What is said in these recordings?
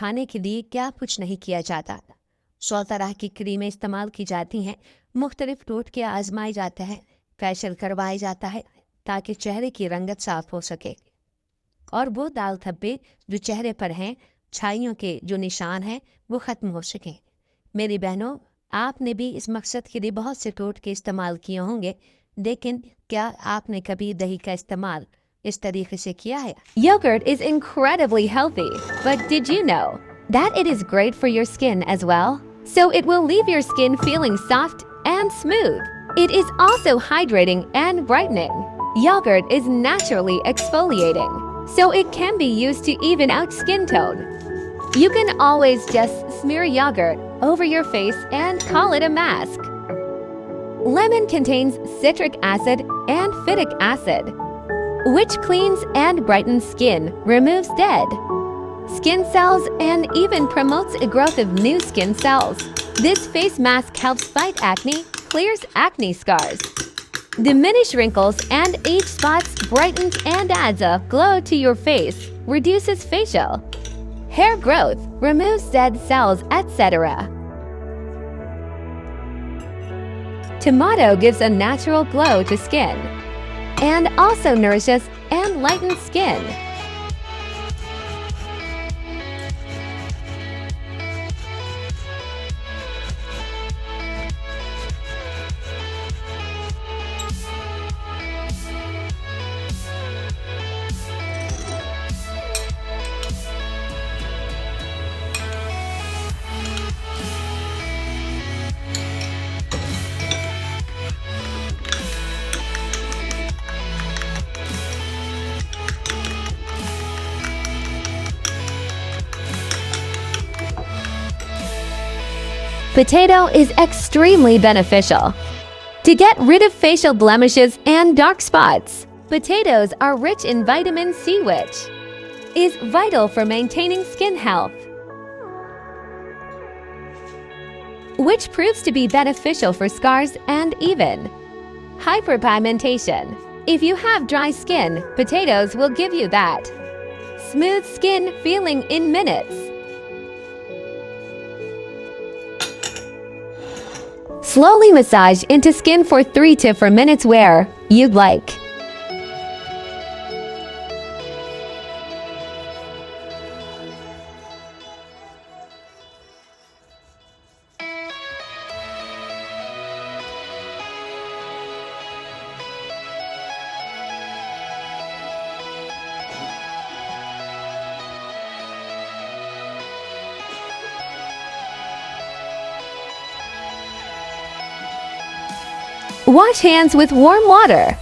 दिखाने के लिए क्या कुछ नहीं किया जाता। 100 तरह की क्रीमें इस्तेमाल की जाती हैं, मुख्तलिफ टोटके आजमाए जाते हैं, फेशियल करवाया जाता है ताकि चेहरे की रंगत साफ हो सके और वो दाल धब्बे जो चेहरे पर हैं, छाइयों के जो निशान हैं, वो ख़त्म हो सकें। मेरी बहनों, आपने भी इस मकसद के लिए बहुत से टोटके इस्तेमाल किए होंगे, लेकिन क्या आपने कभी दही का इस्तेमाल इस तरीके से किया है? Yogurt is incredibly healthy, but did you know that it is great for your skin as well? So it will leave your skin feeling soft and smooth. It is also hydrating and brightening. Yogurt is naturally exfoliating, so it can be used to even out skin tone. You can always just smear yogurt over your face and call it a mask. Lemon contains citric acid and phytic acid, which cleans and brightens skin, removes dead skin cells, and even promotes a growth of new skin cells. This face mask helps fight acne, clears acne scars, diminish wrinkles and age spots, brightens and adds a glow to your face, reduces facial hair growth, removes dead cells, etc. Tomato gives a natural glow to skin and also nourishes and lightens skin. Potato is extremely beneficial to get rid of facial blemishes and dark spots. Potatoes are rich in vitamin C, which is vital for maintaining skin health, which proves to be beneficial for scars and even hyperpigmentation. If you have dry skin, potatoes will give you that smooth skin feeling in minutes. Slowly massage into skin for 3 to 4 minutes where you'd like. Wash hands with warm water.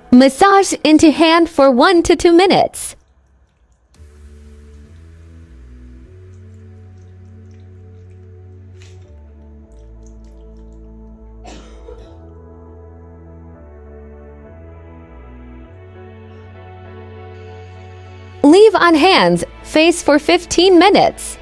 Massage into hand for 1 to 2 minutes. Leave on hands, face for 15 minutes.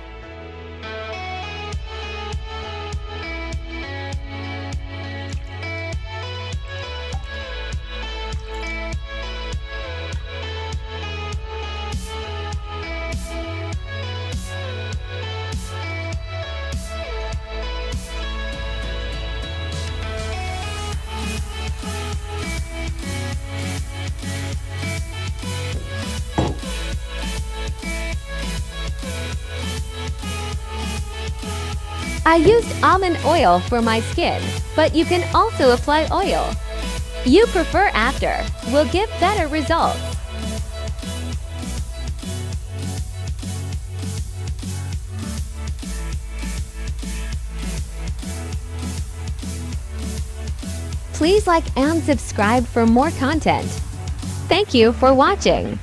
I used almond oil for my skin, but you can also apply oil. You prefer after will give better results. Please like and subscribe for more content. Thank you for watching.